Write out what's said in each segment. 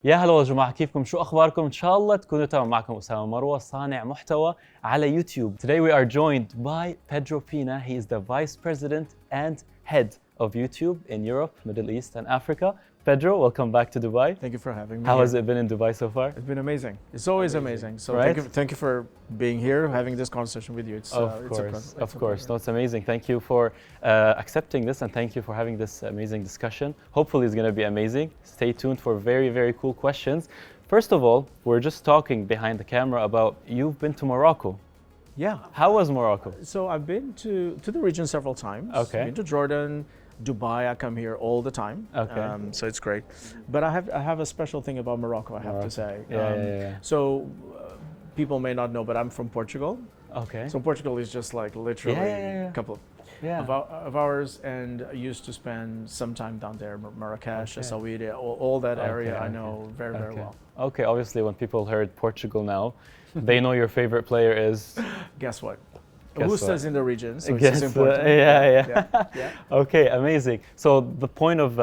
يا هلا يا جماعة، كيفكم؟ شو أخباركم؟ إن شاء الله تكونوا تمام. معكم أسامة مروة، صانع محتوى على يوتيوب. Today we are joined by Pedro Pina. He is the Vice President and Head of YouTube in Europe, Middle East and Africa. Pedro, welcome back to Dubai. Thank you for having me. How here. has it been in Dubai so far? It's been amazing. It's always amazing. So right? thank you for being here, having this conversation with you. It's, Of course. No, it's amazing. Thank you for accepting this, and thank you for having this amazing discussion. Hopefully it's going to be amazing. Stay tuned for very, very cool questions. First of all, we're just talking behind the camera about you've been to Morocco. Yeah. How was Morocco? So I've been to the region several times. Okay. I've been to Jordan, Dubai. I come here all the time. Okay. So it's great. But I have a special thing about Morocco, I have to say. Yeah. So people may not know, but I'm from Portugal. Okay. So Portugal is just like literally a couple of hours, and I used to spend some time down there, Marrakesh, Essaouira, all that area I know very, very well. Okay, obviously when people heard Portugal now, they know your favorite player is... Guess what? Guess Who what? stays in the region, so Guess it's important. yeah. Okay, amazing. So the point of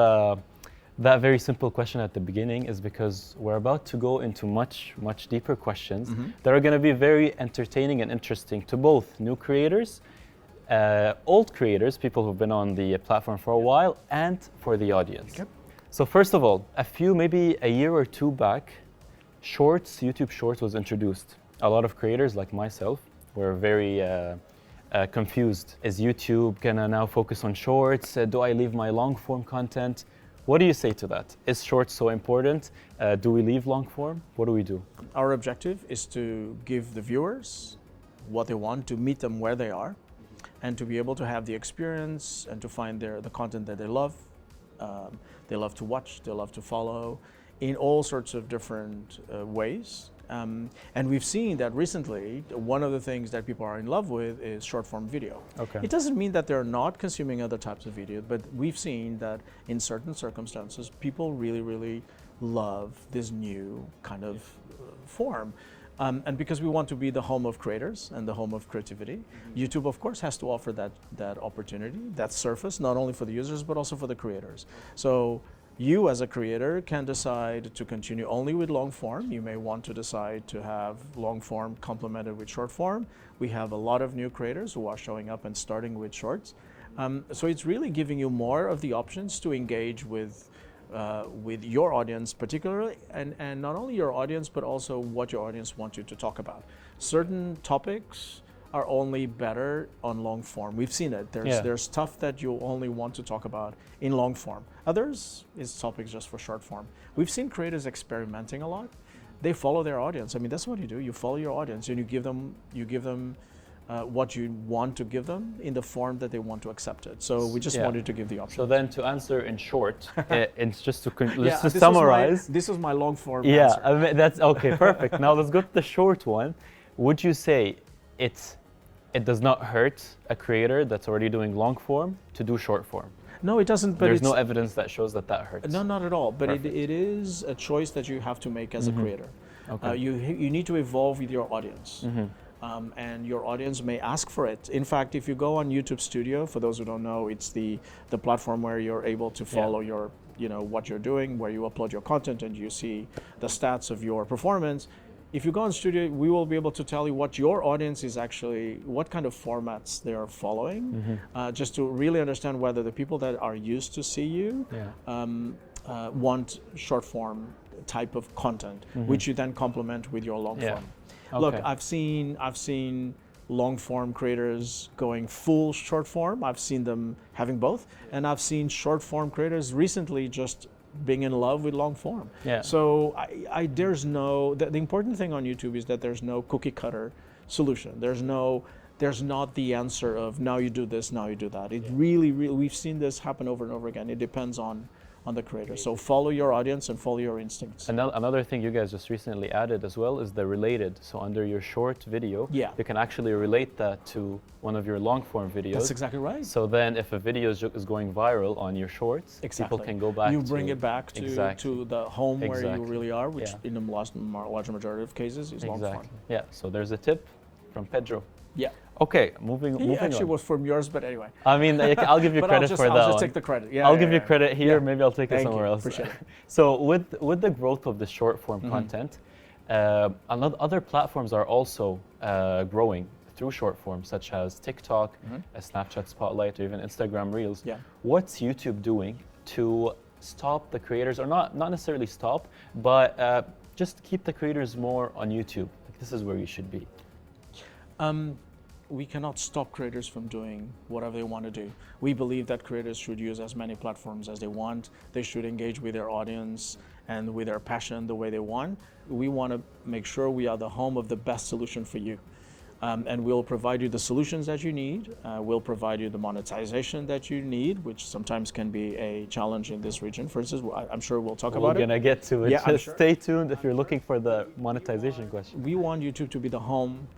that very simple question at the beginning is because we're about to go into much, much deeper questions that are going to be very entertaining and interesting to both new creators, old creators, people who've been on the platform for a while, and for the audience. Okay. So first of all, maybe a year or two back, YouTube Shorts was introduced. A lot of creators like myself were very confused. Is YouTube gonna now focus on Shorts? Do I leave my long form content? What do you say to that? Is Shorts so important? Do we leave long form? What do we do? Our objective is to give the viewers what they want, to meet them where they are, and to be able to have the experience and to find the content that they love. They love to watch, they love to follow in all sorts of different ways. And we've seen that recently, one of the things that people are in love with is short form video. Okay. It doesn't mean that they're not consuming other types of video, but we've seen that in certain circumstances, people really, really love this new kind of form. And because we want to be the home of creators and the home of creativity, YouTube, of course, has to offer that opportunity, that surface, not only for the users, but also for the creators. So you as a creator can decide to continue only with long form. You may want to decide to have long form complemented with short form. We have a lot of new creators who are showing up and starting with shorts. So it's really giving you more of the options to engage with your audience particularly, and not only your audience, but also what your audience wants you to talk about. Certain topics are only better on long form. We've seen it. There's stuff that you only want to talk about in long form. Others is topics just for short form. We've seen creators experimenting a lot. They follow their audience. I mean, that's what you do. You follow your audience and you give them what you want to give them in the form that they want to accept it. So we just wanted to give the option. So then to answer in short, it's just to summarize. This was my long form Yeah, answer. I mean, that's okay, perfect. Now let's go to the short one. Would you say it does not hurt a creator that's already doing long form to do short form? No, it doesn't. But there's no evidence that shows that hurts. No, not at all. But it is a choice that you have to make as a creator. Okay. You need to evolve with your audience. And your audience may ask for it. In fact, if you go on YouTube Studio, for those who don't know, it's the platform where you're able to follow your, what you're doing, where you upload your content and you see the stats of your performance. If you go on Studio, we will be able to tell you what your audience is actually, what kind of formats they are following, just to really understand whether the people that are used to see you want short form type of content, which you then complement with your long form. Okay. Look, I've seen long form creators going full short form. I've seen them having both, and I've seen short form creators recently just being in love with long form. Yeah. So there's no, the important thing on YouTube is that there's no cookie cutter solution. There's not the answer of now you do this, now you do that. It really, we've seen this happen over and over again. It depends on the creator. So follow your audience and follow your instincts. Another thing you guys just recently added as well is the related. So under your short video, you can actually relate that to one of your long form videos. That's exactly right. So then if a video is going viral on your shorts, people can go back You bring it back to the home where you really are, which in the large majority of cases is long form. Yeah, so there's a tip from Pedro. Yeah. Okay, moving He actually on. was from yours, but anyway. I mean, I'll give you But credit for that I'll just one. take the credit. Yeah. I'll give you credit here. Yeah. Maybe I'll take it Thank somewhere you. else. Appreciate it. So with the growth of the short form content, other platforms are also growing through short form, such as TikTok, Snapchat Spotlight, or even Instagram Reels. Yeah. What's YouTube doing to stop the creators, or not necessarily stop, but just keep the creators more on YouTube? Like, this is where you should be. We cannot stop creators from doing whatever they want to do. We believe that creators should use as many platforms as they want. They should engage with their audience and with their passion the way they want. We want to make sure we are the home of the best solution for you. And we'll provide you the solutions that you need. We'll provide you the monetization that you need, which sometimes can be a challenge in this region. For instance, I'm sure we'll talk about it. We're gonna get to it. Yeah, I'm Just sure. stay tuned if you're looking for the monetization question. We want YouTube to be the home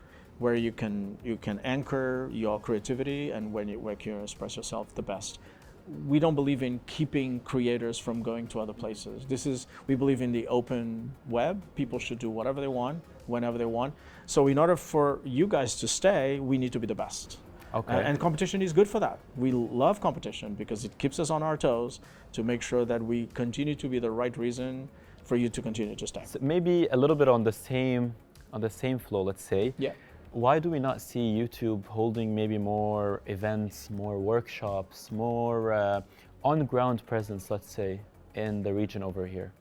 where you can anchor your creativity and where you can express yourself the best. We don't believe in keeping creators from going to other places. We believe in the open web. People should do whatever they want, whenever they want. So in order for you guys to stay, we need to be the best. Okay. And competition is good for that. We love competition because it keeps us on our toes to make sure that we continue to be the right reason for you to continue to stay. So maybe a little bit on the same flow, let's say. Yeah. Why do we not see YouTube holding maybe more events, more workshops, more on-ground presence, let's say, in the region over here?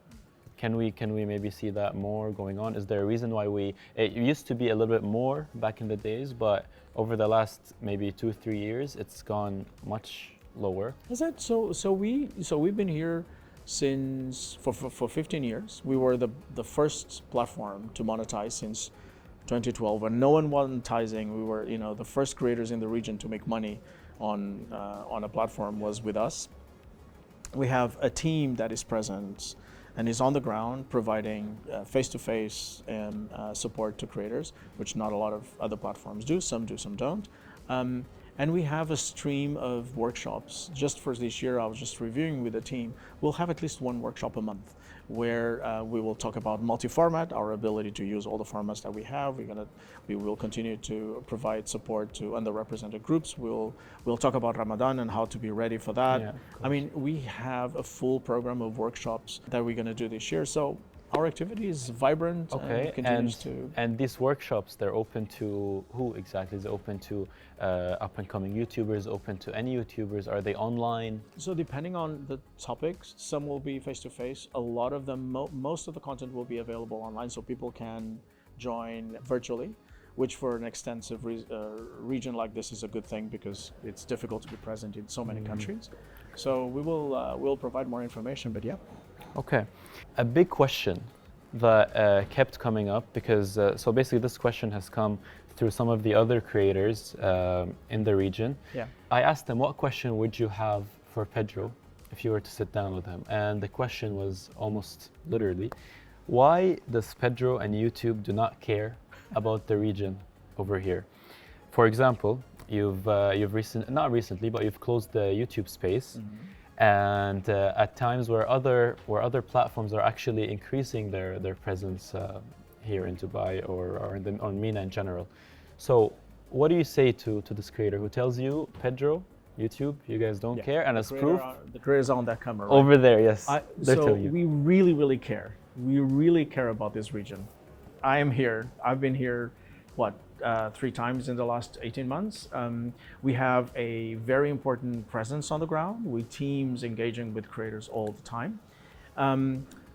Can we maybe see that more going on? Is there a reason why it used to be a little bit more back in the days, but over the last maybe 2-3 years, it's gone much lower? Is that so? We've been here since for 15 years. We were the first platform to monetize since 2012, when no one was monetizing. We were, the first creators in the region to make money on a platform was with us. We have a team that is present and is on the ground providing face-to-face and support to creators, which not a lot of other platforms do. Some do, some don't. And we have a stream of workshops. Just for this year, I was just reviewing with the team. We'll have at least one workshop a month where we will talk about multi-format, our ability to use all the formats that we have. We will continue to provide support to underrepresented groups. We'll talk about Ramadan and how to be ready for that. Yeah, I mean, we have a full program of workshops that we're going to do this year. So our activity is vibrant and continues to. And these workshops, they're open to who exactly? Is it open to up-and-coming YouTubers, open to any YouTubers? Are they online? So depending on the topics, some will be face-to-face. A lot of them, most of the content will be available online, so people can join virtually, which for an extensive region like this is a good thing because it's difficult to be present in so many countries. So we'll provide more information, but yeah. Okay. A big question that kept coming up because, so basically this question has come through some of the other creators in the region. Yeah. I asked them, what question would you have for Pedro if you were to sit down with him? And the question was almost literally, why does Pedro and YouTube do not care about the region over here? For example, you've not recently, but you've closed the YouTube space. And at times where other platforms are actually increasing their presence here in Dubai or on MENA in general. So what do you say to this creator who tells you, Pedro, YouTube, you guys don't care, and as proof, the creators on that camera, right? over there, yes, they're so telling you. we really care. We really care about this region. I am here. I've been here, 3 times in the last 18 months. We have a very important presence on the ground with teams engaging with creators all the time.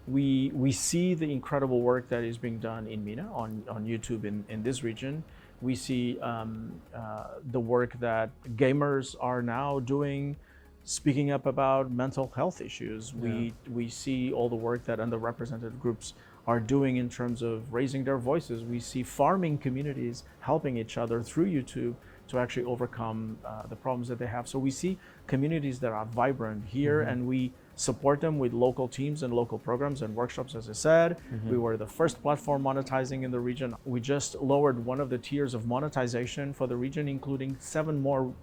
We see the incredible work that is being done in MENA on YouTube in this region. We see the work that gamers are now doing, speaking up about mental health issues. Yeah. We see all the work that underrepresented groups are doing in terms of raising their voices. We see farming communities helping each other through YouTube to actually overcome the problems that they have. So we see communities that are vibrant here, and we support them with local teams and local programs and workshops, as I said. We were the first platform monetizing in the region. We just lowered one of the tiers of monetization for the region, including 7 more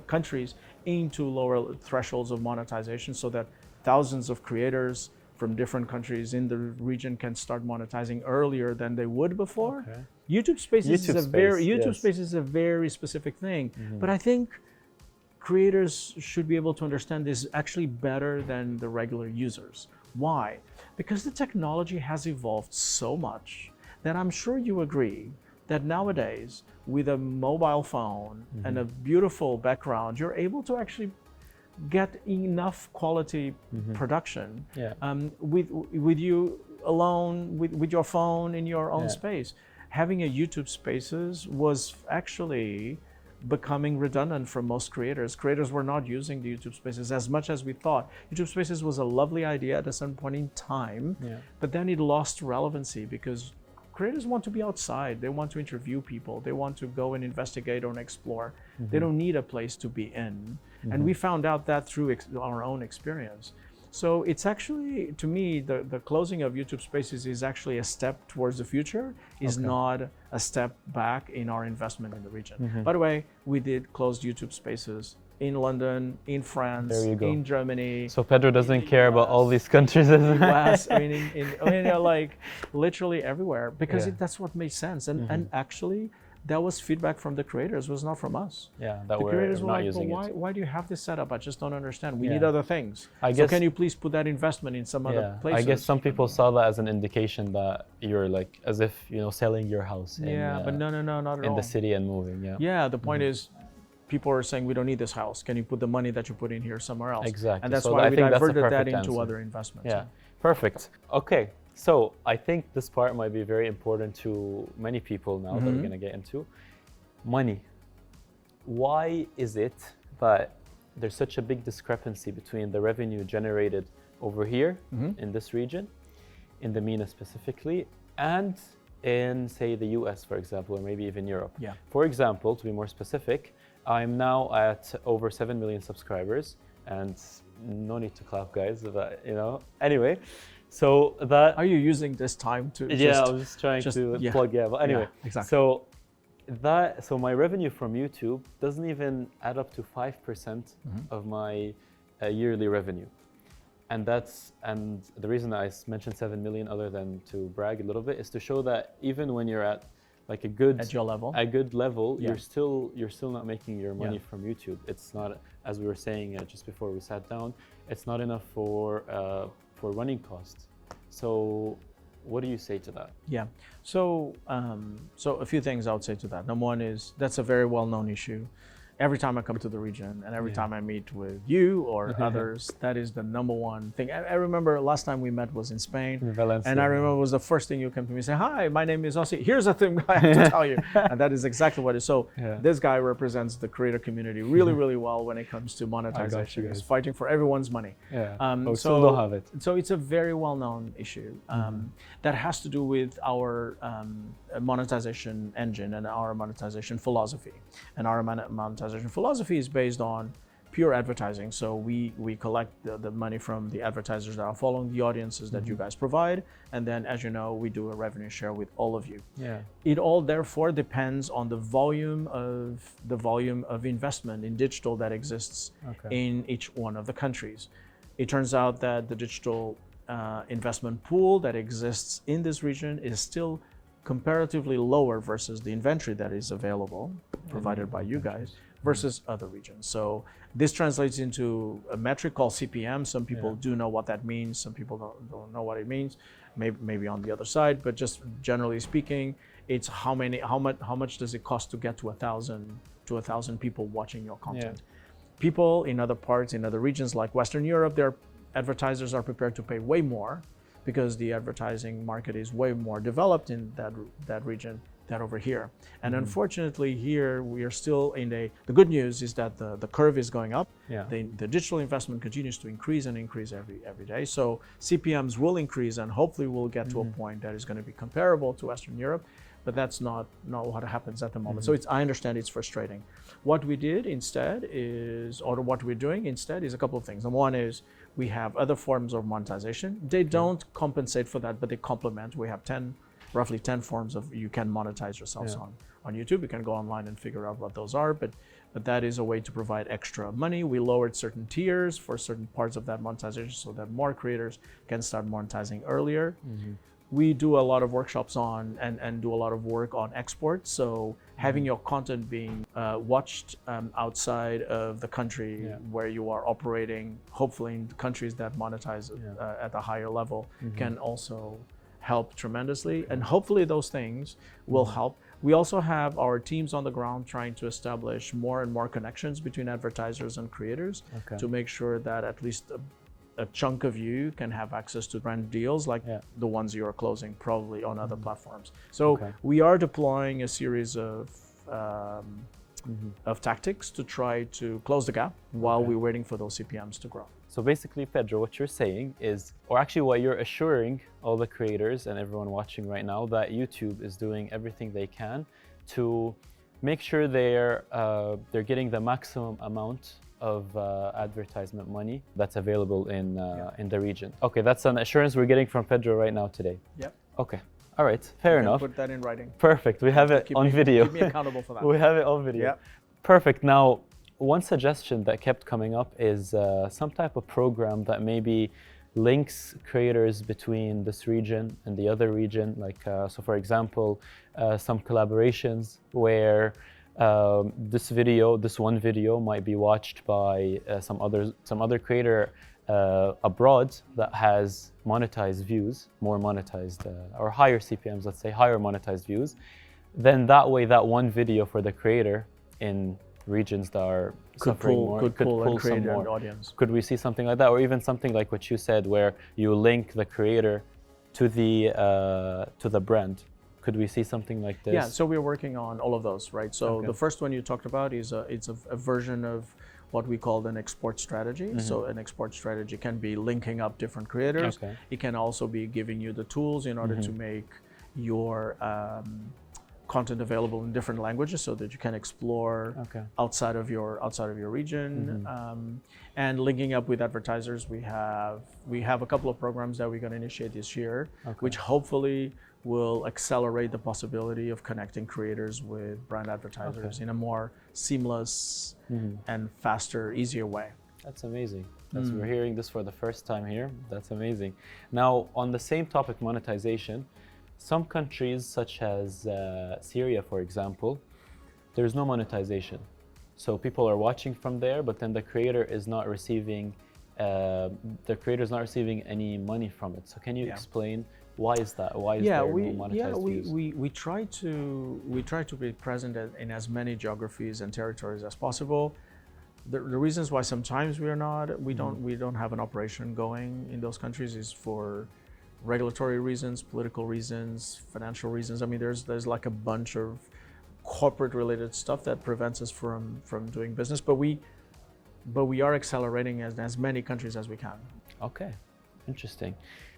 countries aim to lower thresholds of monetization so that thousands of creators from different countries in the region can start monetizing earlier than they would before. Okay. YouTube Spaces YouTube Spaces is a very specific thing, but I think creators should be able to understand this actually better than the regular users. Why? Because the technology has evolved so much that I'm sure you agree that nowadays with a mobile phone and a beautiful background, you're able to actually get enough quality production with you alone, with your phone in your own space. Having a YouTube Spaces was actually becoming redundant for most creators. Creators were not using the YouTube Spaces as much as we thought. YouTube Spaces was a lovely idea at a certain point in time, but then it lost relevancy because creators want to be outside. They want to interview people. They want to go and investigate or explore. They don't need a place to be in. And we found out that through our own experience. So it's actually, to me, the closing of YouTube Spaces is actually a step towards the future, is not a step back in our investment in the region. By the way, we did close YouTube Spaces in London, in France, in Germany. So Pedro doesn't care about all these countries. US, like literally everywhere, because that's what made sense. And actually, that was feedback from the creators, was not from us. That the we're creators were not like, using well, it. why do you have this set up? I just don't understand. We need other things. I so guess, can you please put that investment in some other places? I guess some people saw that as an indication that you're like, as if, selling your house but no, not at all. in the city and moving. The point is, people are saying we don't need this house. Can you put the money that you put in here somewhere else? Exactly. And that's so why I we think diverted that answer. into other investments. Yeah, perfect. Okay, so I think this part might be very important to many people now that we're going to get into. Money. Why is it that there's such a big discrepancy between the revenue generated over here in this region, in the MENA specifically, and in, say, the US, for example, or maybe even Europe? For example, to be more specific, I'm now at over 7 million subscribers, and no need to clap, guys, but, anyway, so that... Are you using this time to I was just trying to plug, but anyway. Exactly. So my revenue from YouTube doesn't even add up to 5% of my yearly revenue. And the reason I mentioned 7 million, other than to brag a little bit, is to show that even when you're at like a good level, you're still not making your money from YouTube. It's not, as we were saying just before we sat down, it's not enough for running costs. So what do you say to that? So a few things I would say to that. Number one is, that's a very well-known issue. Every time I come to the region and every time I meet with you or others, that is the number one thing. I remember last time we met was in Spain, and I remember it was the first thing you came to me and say, "Hi, my name is Osi. Here's the thing I have to tell you." And that is exactly what it is. So this guy represents the creator community really, really well when it comes to monetization. He's fighting for everyone's money. Still don't have it. So it's a very well-known issue that has to do with our monetization engine and our monetization philosophy. And our monetization philosophy is based on pure advertising. So we collect the money from the advertisers that are following the audiences that you guys provide, and then, as you know, we do a revenue share with all of you. It all therefore depends on the volume of investment in digital that exists in each one of the countries. It turns out that the digital investment pool that exists in this region is still comparatively lower versus the inventory that is available, provided by you guys, versus other regions. So this translates into a metric called CPM. Some people do know what that means. Some people don't know what it means. Maybe on the other side, but just generally speaking, it's how much does it cost to get to 1,000 people watching your content. People in other parts, in other regions like Western Europe, their advertisers are prepared to pay way more, because the advertising market is way more developed in that region than over here. And unfortunately here we are still in the good news is that the curve is going up. The digital investment continues to increase and increase every day. So CPMs will increase, and hopefully we'll get to a point that is going to be comparable to Western Europe, but that's not what happens at the moment. So I understand it's frustrating. What we did instead is, or what we're doing instead, is a couple of things. And one is, we have other forms of monetization. They don't compensate for that, but they complement. We have 10 roughly 10 forms of you can monetize yourselves on YouTube. You can go online and figure out what those are, but that is a way to provide extra money. We lowered certain tiers for certain parts of that monetization so that more creators can start monetizing earlier. We do a lot of workshops on and do a lot of work on export. So having your content being watched outside of the country where you are operating, hopefully in countries that monetize at a higher level, can also help tremendously. And hopefully those things will help. We also have our teams on the ground trying to establish more and more connections between advertisers and creators to make sure that at least a chunk of you can have access to brand deals like the ones you are closing probably on other platforms. So we are deploying a series of tactics to try to close the gap while we're waiting for those CPMs to grow. So basically, Pedro, what you're saying is, or actually what you're assuring all the creators and everyone watching right now, that YouTube is doing everything they can to make sure they're getting the maximum amount of advertisement money that's available in the region. Okay, that's an assurance we're getting from Pedro right now today. Yep. Okay. All right, fair enough. Put that in writing. Perfect, we have it on video. Keep me accountable for that. We have it on video. Yep. Perfect. Now, one suggestion that kept coming up is some type of program that maybe links creators between this region and the other region. Like, so for example, some collaborations where this one video might be watched by some other creator abroad that has monetized views, more monetized or higher CPMs, let's say higher monetized views. Then that way, that one video for the creator in regions that are suffering more could pull some more audience. Could we see something like that, or even something like what you said, where you link the creator to the brand? Could we see something like this? Yeah, so we're working on all of those, right? So the first one you talked about is it's a version of what we call an export strategy. So an export strategy can be linking up different creators. It can also be giving you the tools in order to make your content available in different languages so that you can explore outside of your region. And linking up with advertisers, we have a couple of programs that we're going to initiate this year, which hopefully will accelerate the possibility of connecting creators with brand advertisers in a more seamless and faster, easier way. That's amazing. We're hearing this for the first time here. That's amazing. Now, on the same topic, monetization, some countries such as Syria, for example, there's no monetization. So people are watching from there, but then the creator is not receiving any money from it. So can you explain why is that? Why is there no monetized views? We try to be present in as many geographies and territories as possible. The reasons why sometimes we don't have an operation going in those countries is for regulatory reasons, political reasons, financial reasons. I mean, there's like a bunch of corporate related stuff that prevents us from doing business, but we are accelerating as many countries as we can. Okay, interesting.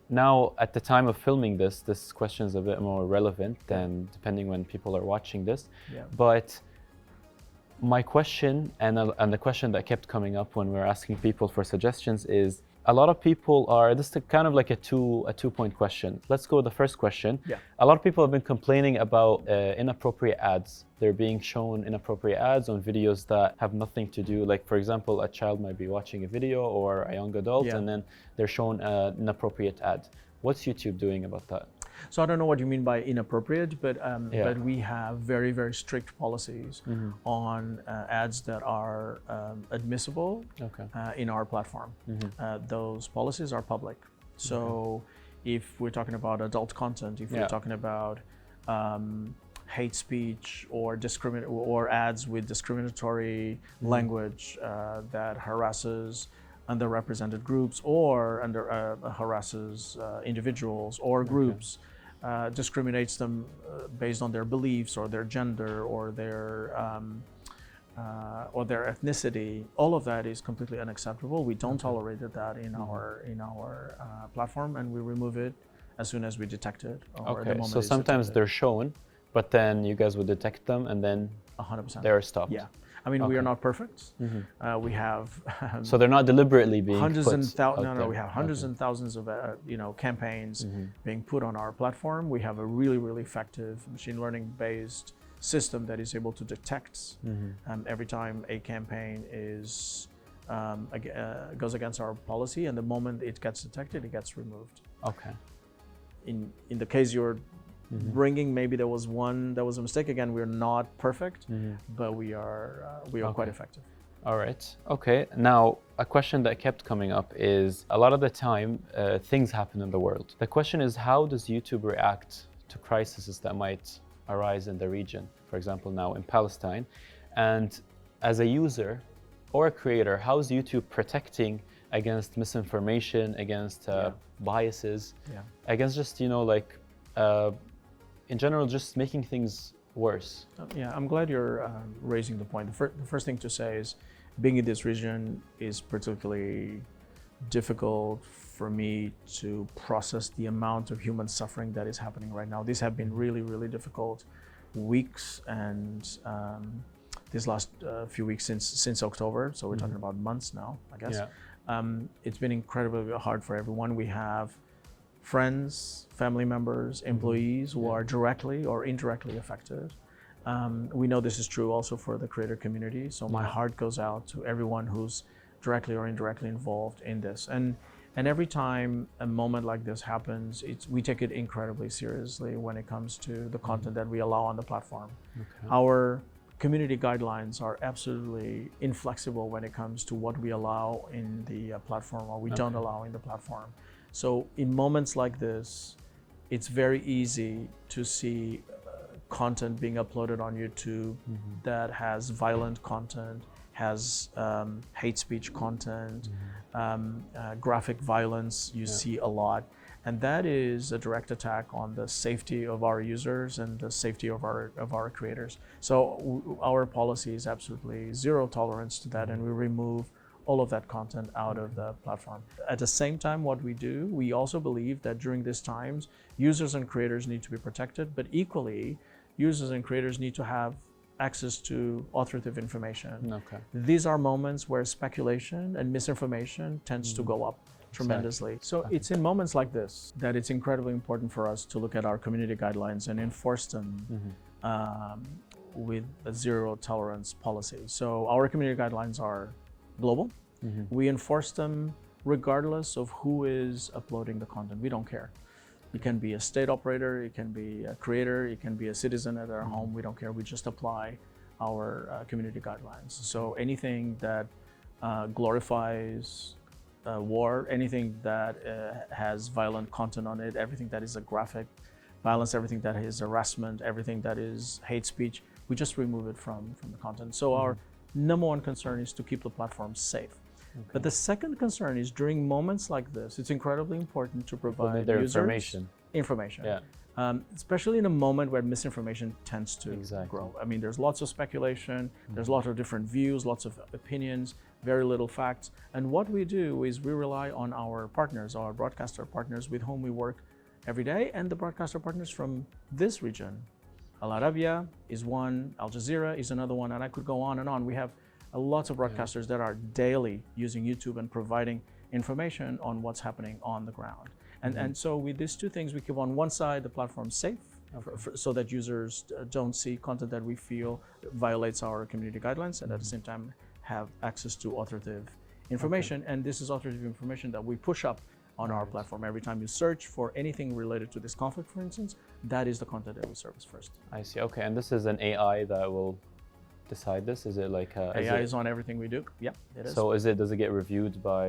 Now, at the time of filming this question is a bit more relevant than depending when people are watching this. But my question and the question that kept coming up when we were asking people for suggestions is, a lot of people are, this is kind of like a two-point question. Let's go with the first question. A lot of people have been complaining about inappropriate ads. They're being shown inappropriate ads on videos that have nothing to do. Like, for example, a child might be watching a video or a young adult, and then they're shown an inappropriate ad. What's YouTube doing about that? So I don't know what you mean by inappropriate, but we have very, very strict policies on ads that are admissible in our platform. Those policies are public. So if we're talking about adult content, if we're talking about hate speech or ads with discriminatory language that harasses underrepresented groups or harasses individuals or groups, discriminates them based on their beliefs or their gender or their ethnicity. All of that is completely unacceptable. We don't tolerate that in our platform, and we remove it as soon as we detect it. Or the moment so sometimes they're shown, but then you guys would detect them and then 100%. they're stopped. Yeah. I mean, we are Okay. not perfect. We have So they're not deliberately being hundreds put and thousands. out No, there. we have hundreds and thousands of campaigns being put on our platform. We have a really, really effective machine learning based system that is able to detect every time a campaign is goes against our policy, and the moment it gets detected, it gets removed. Okay. In the case you're bringing, maybe there was a mistake. Again, we're not perfect, but we are quite effective. All right. Okay. Now, a question that kept coming up is a lot of the time things happen in the world. The question is, how does YouTube react to crises that might arise in the region? For example, now in Palestine. And as a user or a creator, how is YouTube protecting against misinformation, against biases, against just, in general, just making things worse? Yeah, I'm glad you're raising the point. The first thing to say is, being in this region is particularly difficult for me to process the amount of human suffering that is happening right now. These have been really, really difficult weeks, and these last few weeks since October, so we're talking about months now, I guess. It's been incredibly hard for everyone. We have friends, family members, employees who are directly or indirectly affected. We know this is true also for the creator community, so my heart goes out to everyone who's directly or indirectly involved in this. And every time a moment like this happens, we take it incredibly seriously when it comes to the content that we allow on the platform. Okay. Our community guidelines are absolutely inflexible when it comes to what we allow in the platform or we don't allow in the platform. So in moments like this, it's very easy to see content being uploaded on YouTube that has violent content, has hate speech content, graphic violence you see a lot. And that is a direct attack on the safety of our users and the safety of our creators. So our policy is absolutely zero tolerance to that, and we remove all of that content out of the platform. At the same time, what we do, we also believe that during these times, users and creators need to be protected, but equally, users and creators need to have access to authoritative information. Okay. These are moments where speculation and misinformation tends to go up tremendously. So it's in moments like this that it's incredibly important for us to look at our community guidelines and enforce them with a zero tolerance policy. So our community guidelines are global. We enforce them regardless of who is uploading the content. We don't care. It can be a state operator, it can be a creator, it can be a citizen at their home. We don't care. We just apply our community guidelines. So anything that glorifies war, anything that has violent content on it, everything that is a graphic violence, everything that is harassment, everything that is hate speech, we just remove it from the content. So our number one concern is to keep the platform safe. But the second concern is during moments like this, it's incredibly important to provide their users information. Especially in a moment where misinformation tends to grow. I mean, there's lots of speculation, there's lots of different views, lots of opinions, very little facts. And what we do is we rely on our partners, our broadcaster partners with whom we work every day, and the broadcaster partners from this region. Al Arabiya is one, Al Jazeera is another one, and I could go on and on. We have lots of broadcasters that are daily using YouTube and providing information on what's happening on the ground. And so with these two things, we keep on one side the platform safe, so that users don't see content that we feel violates our community guidelines, and at the same time have access to authoritative information. And this is authoritative information that we push up on our platform. Every time you search for anything related to this conflict, for instance, that is the content that we service first. I see. Okay, and this is an AI that will decide this? Is it like AI is on everything we do? Yeah, it is. So does it get reviewed by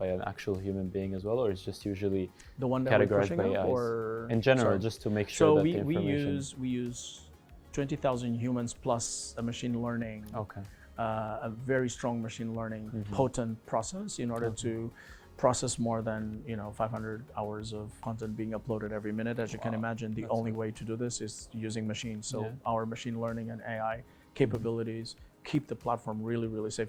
an actual human being as well, or is just usually the one that we're categorized pushing by up, AIs? or In general, sorry. just to make sure So that the we information... use 20,000 humans plus a machine learning, a very strong machine learning potent process in order to process more than 500 hours of content being uploaded every minute. As you can imagine, the only way to do this is using machines. So our machine learning and AI capabilities keep the platform really, really safe.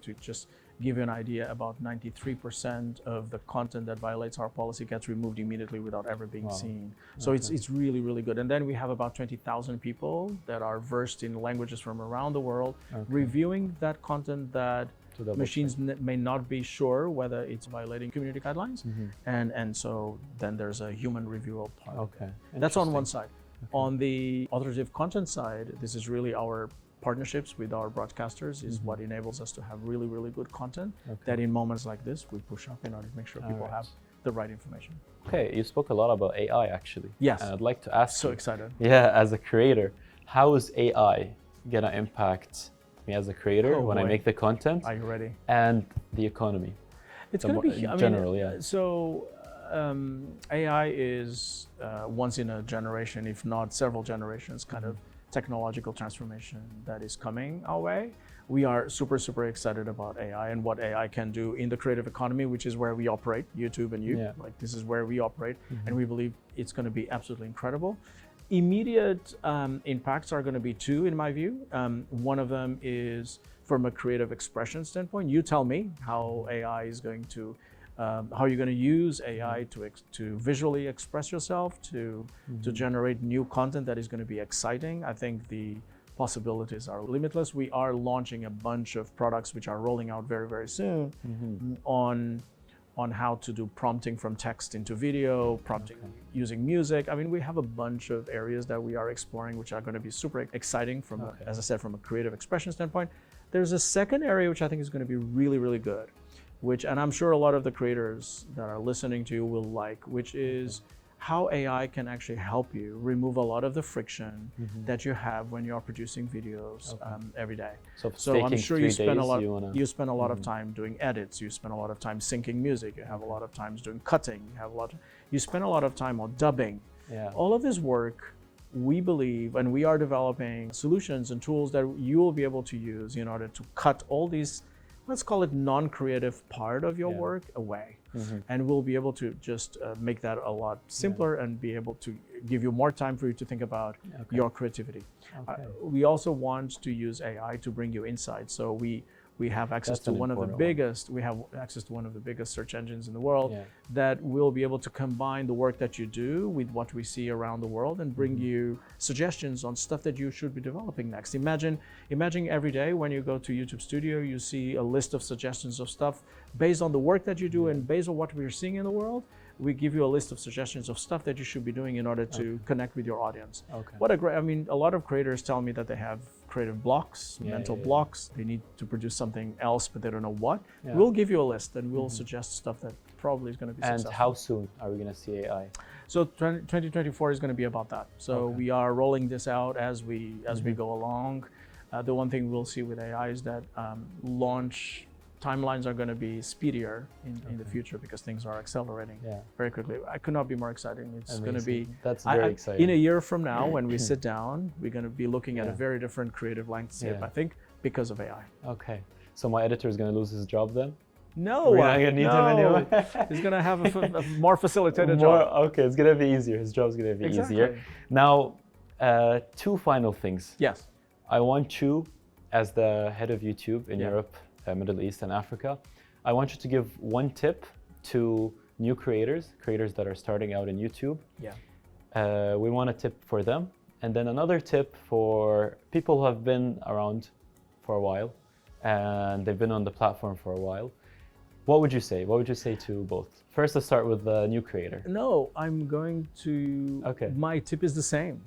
give you an idea, about 93% of the content that violates our policy gets removed immediately without ever being seen. So it's really, really good. And then we have about 20,000 people that are versed in languages from around the world, reviewing that content that machines may not be sure whether it's violating community guidelines. And so then there's a human review part. That's on one side. On the authoritative content side, this is really our partnerships with our broadcasters is what enables us to have really, really good content that in moments like this, we push up in order to make sure people have the right information. Okay, you spoke a lot about AI actually. Yes. And I'd like to ask So you, excited. yeah, as a creator, how is AI gonna impact me as a creator when I make the content? Are you ready? And the economy? It's going to be, in general, yeah. So AI is once in a generation, if not several generations, kind of technological transformation that is coming our way. We are super, super excited about AI and what AI can do in the creative economy, which is where we operate, YouTube and you. Like this is where we operate, and we believe it's going to be absolutely incredible. Immediate impacts are going to be two, in my view. One of them is from a creative expression standpoint. You tell me how AI is going to, how you're going to use AI to visually express yourself, to generate new content that is going to be exciting. I think the possibilities are limitless. We are launching a bunch of products which are rolling out very, very soon on how to do prompting from text into video, prompting using music. I mean, we have a bunch of areas that we are exploring which are going to be super exciting from, as I said, from a creative expression standpoint. There's a second area which I think is going to be really, really good, and I'm sure a lot of the creators that are listening to you will like, which is how AI can actually help you remove a lot of the friction that you have when you're producing videos every day. So I'm sure you spend a lot of time doing edits, you spend a lot of time syncing music, you have a lot of times doing cutting, you spend a lot of time on dubbing. All of this work, we believe, and we are developing solutions and tools that you will be able to use in order to cut all these, let's call it non-creative part of your work away. And we'll be able to just make that a lot simpler and be able to give you more time for you to think about your creativity. We also want to use AI to bring you insights. So we have access to one of the biggest, search engines in the world that will be able to combine the work that you do with what we see around the world and bring you suggestions on stuff that you should be developing next. Imagine every day when you go to YouTube Studio, you see a list of suggestions of stuff based on the work that you do and based on what we're seeing in the world. We give you a list of suggestions of stuff that you should be doing in order to connect with your audience. What a great, I mean, a lot of creators tell me that they have creative blocks, mental blocks. They need to produce something else, but they don't know what. We'll give you a list and we'll suggest stuff that probably is going to be successful. And how soon are we going to see AI? So 2024 is going to be about that. So we are rolling this out as we go along. The one thing we'll see with AI is that launch timelines are going to be speedier in the future because things are accelerating very quickly. I could not be more exciting. It's going to be, that's very exciting. In a year from now, when we sit down, we're going to be looking at a very different creative landscape, I think, because of AI. Okay. So my editor is going to lose his job then? No, we're not going to need him anymore. He's going to have a more facilitated job. Okay, it's going to be easier. His job's going to be easier. Now, two final things. Yes. I want you, as the head of YouTube in Europe, Middle East and Africa, I want you to give one tip to new creators that are starting out in YouTube. We want a tip for them. And then another tip for people who have been around for a while and they've been on the platform for a while. What would you say? What would you say to both? First, let's start with the new creator. No, I'm going to, my tip is the same.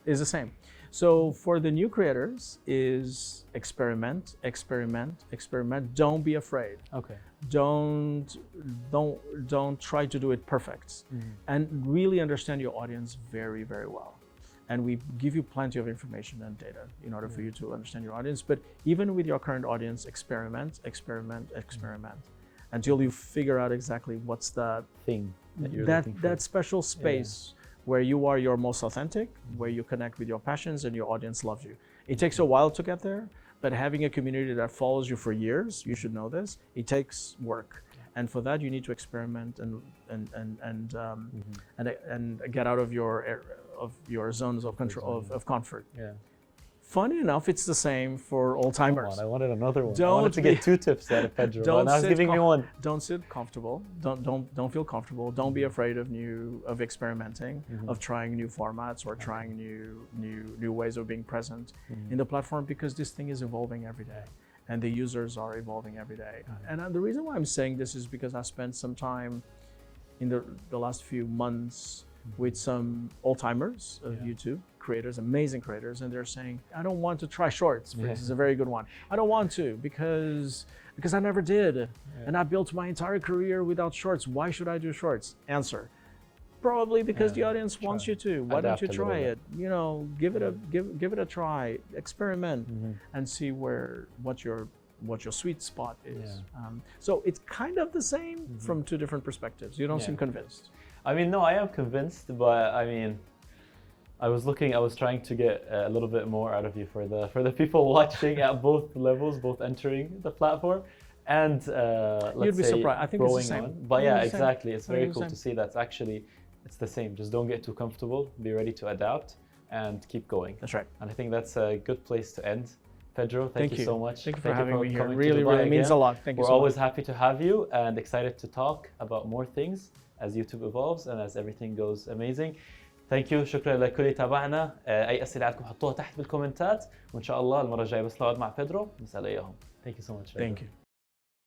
Is the same. So for the new creators is experiment. Don't be afraid. Don't try to do it perfect. And really understand your audience very, very well. And we give you plenty of information and data in order for you to understand your audience. But even with your current audience, experiment until you figure out exactly what's that thing that you're looking for. That special space where you are your most authentic, where you connect with your passions and your audience loves you. It takes a while to get there, but having a community that follows you for years, you should know this, it takes work. And for that, you need to experiment and get out of your zones of control, of comfort. funny enough, it's the same for old timers. Come on, I wanted another one. I Don't wanted to get be- 2 tips out of Pedro, Don't and I was sit giving me one. Don't sit comfortable. Don't feel comfortable. Don't be afraid of experimenting, of trying new formats or trying new ways of being present in the platform, because this thing is evolving every day, and the users are evolving every day. And the reason why I'm saying this is because I spent some time in the last few months with some old-timers of YouTube creators, amazing creators, and they're saying, I don't want to try shorts. This is a very good one. I don't want to because I never did. And I built my entire career without shorts. Why should I do shorts? Answer. Probably because the audience wants you to. Why don't you try it? You know, give it a try, experiment, and see what your sweet spot is. So it's kind of the same from 2 different perspectives. You don't seem convinced. I mean, no, I am convinced, but I mean, I was trying to get a little bit more out of you for the people watching at both levels, both entering the platform and let's You'd be say surprised. I think it's the growing same. on. But yeah, It's the same. exactly. It's very It's the cool to see that's actually it's the same. Just don't get too comfortable. Be ready to adapt and keep going. That's right. And I think that's a good place to end. Pedro, thank you so much. Thank you for having me here. coming to Really, Dubai really means again. a lot. Thank you We're so always much. happy to have you and excited to talk about more things as YouTube evolves and as everything goes amazing. ثانك يو، شكرا لكل اللي تابعنا. اي اسئله عندكم حطوها تحت بالكومنتات، وان شاء الله المره الجايه بس نقعد مع بيدرو نسال اياهم. ثانك يو سو ماتش. Thank you.